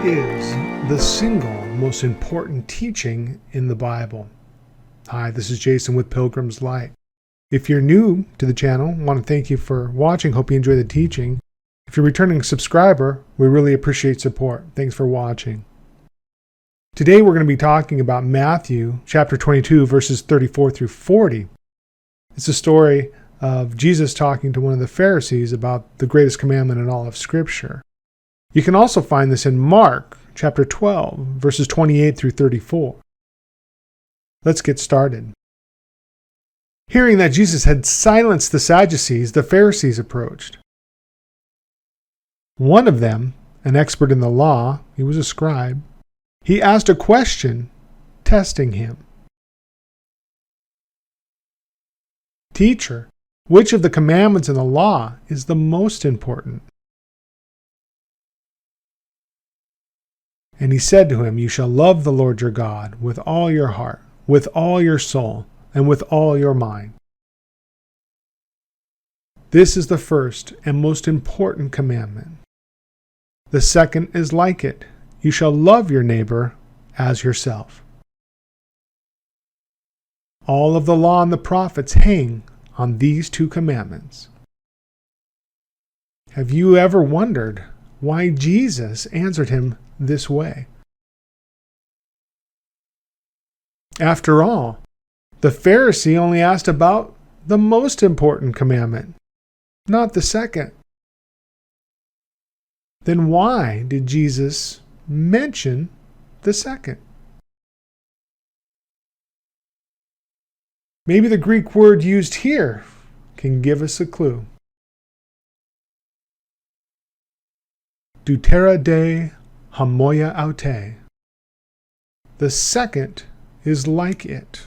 is the single most important teaching in the Bible? Hi, this is Jason with Pilgrim's Light. If you're new to the channel, I want to thank you for watching. Hope you enjoy the teaching. If you're a returning subscriber, we really appreciate support. Thanks for watching. Today we're going to be talking about Matthew chapter 22, verses 34 through 40. It's a story of Jesus talking to one of the Pharisees about the greatest commandment in all of Scripture. You can also find this in Mark chapter 12, verses 28 through 34. Let's get started. Hearing that Jesus had silenced the Sadducees, the Pharisees approached. One of them, an expert in the law, he was a scribe, he asked a question, testing him. Teacher, which of the commandments in the law is the most important? And he said to him, You shall love the Lord your God with all your heart, with all your soul, and with all your mind. This is the first and most important commandment. The second is like it. You shall love your neighbor as yourself. All of the law and the prophets hang on these two commandments. Have you ever wondered why Jesus answered him this way? After all, the Pharisee only asked about the most important commandment, not the second. Then why did Jesus mention the second? Maybe the Greek word used here can give us a clue. Deutera de hamoia aute. The second is like it.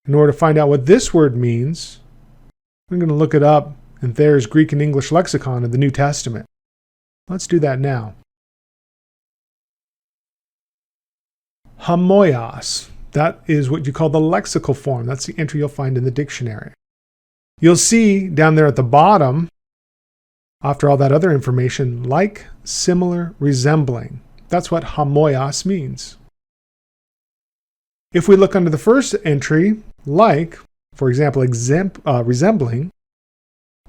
In order to find out what this word means, I'm going to look it up in Thayer's Greek and English lexicon of the New Testament. Let's do that now. Hamoios. That is what you call the lexical form. That's the entry you'll find in the dictionary. You'll see down there at the bottom, after all that other information, like, similar, resembling. That's what hamoios means. If we look under the first entry, like, for example, resembling,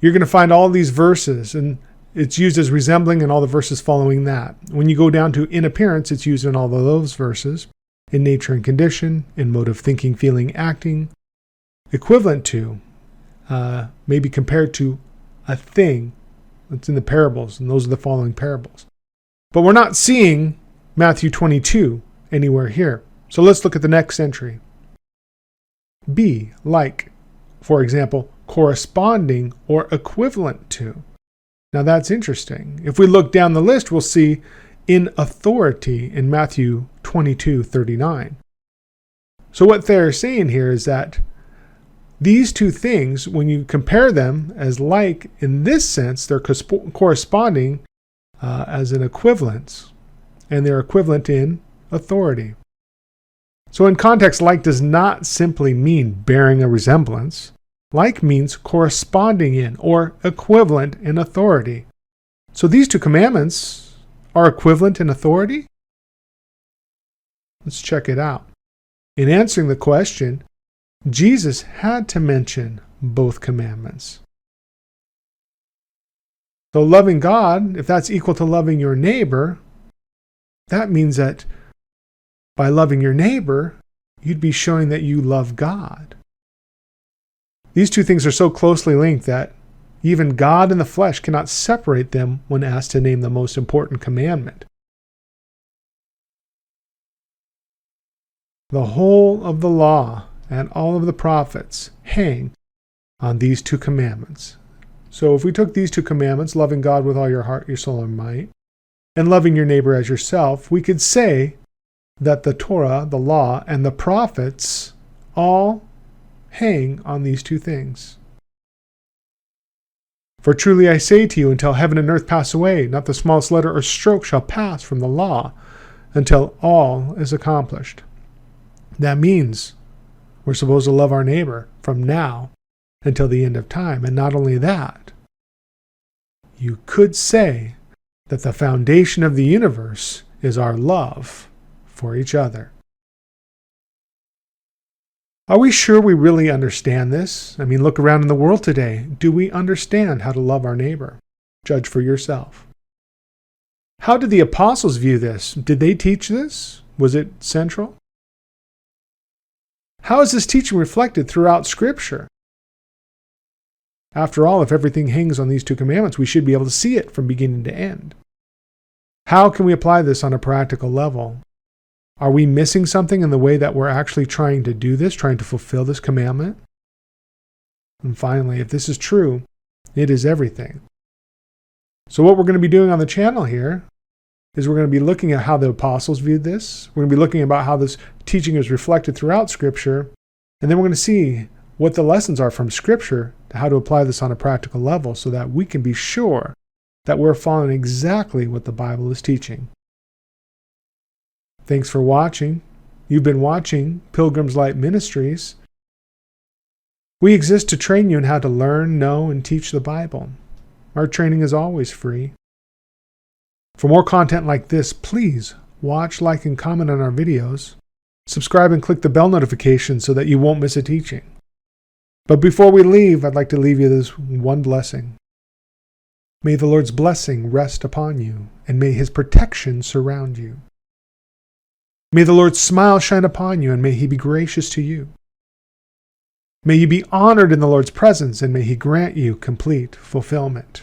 you're going to find all these verses, and it's used as resembling in all the verses following that. When you go down to in appearance, it's used in all of those verses. In nature and condition, in mode of thinking, feeling, acting, equivalent to, maybe compared to a thing. That's in the parables, and those are the following parables. But we're not seeing Matthew 22 anywhere here. So let's look at the next entry. Be, like, for example, corresponding or equivalent to. Now that's interesting. If we look down the list, we'll see in authority in Matthew 22:39. So what they're saying here is that these two things, when you compare them as like, in this sense, they're corresponding as an equivalence, and they're equivalent in authority. So in context, like does not simply mean bearing a resemblance. Like means corresponding in or equivalent in authority. So these two commandments are equivalent in authority? Let's check it out. In answering the question, Jesus had to mention both commandments. So loving God, if that's equal to loving your neighbor, that means that by loving your neighbor, you'd be showing that you love God. These two things are so closely linked that even God in the flesh cannot separate them when asked to name the most important commandment. The whole of the law and all of the prophets hang on these two commandments. So if we took these two commandments, loving God with all your heart, your soul, and might, and loving your neighbor as yourself, we could say that the Torah, the law, and the prophets all hang on these two things. For truly I say to you, until heaven and earth pass away, not the smallest letter or stroke shall pass from the law until all is accomplished. That means we're supposed to love our neighbor from now until the end of time. And not only that, you could say that the foundation of the universe is our love for each other. Are we sure we really understand this? I mean, look around in the world today. Do we understand how to love our neighbor? Judge for yourself. How did the apostles view this? Did they teach this? Was it central? How is this teaching reflected throughout Scripture? After all, if everything hangs on these two commandments, we should be able to see it from beginning to end. How can we apply this on a practical level? Are we missing something in the way that we're actually trying to do this, trying to fulfill this commandment? And finally, if this is true, it is everything. So what we're going to be doing on the channel here is we're going to be looking at how the apostles viewed this. We're going to be looking about how this teaching is reflected throughout Scripture. And then we're going to see what the lessons are from Scripture to how to apply this on a practical level so that we can be sure that we're following exactly what the Bible is teaching. Thanks for watching. You've been watching Pilgrim's Light Ministries. We exist to train you in how to learn, know, and teach the Bible. Our training is always free. For more content like this, please watch, like, and comment on our videos. Subscribe and click the bell notification so that you won't miss a teaching. But before we leave, I'd like to leave you this one blessing. May the Lord's blessing rest upon you, and may His protection surround you. May the Lord's smile shine upon you, and may He be gracious to you. May you be honored in the Lord's presence, and may He grant you complete fulfillment.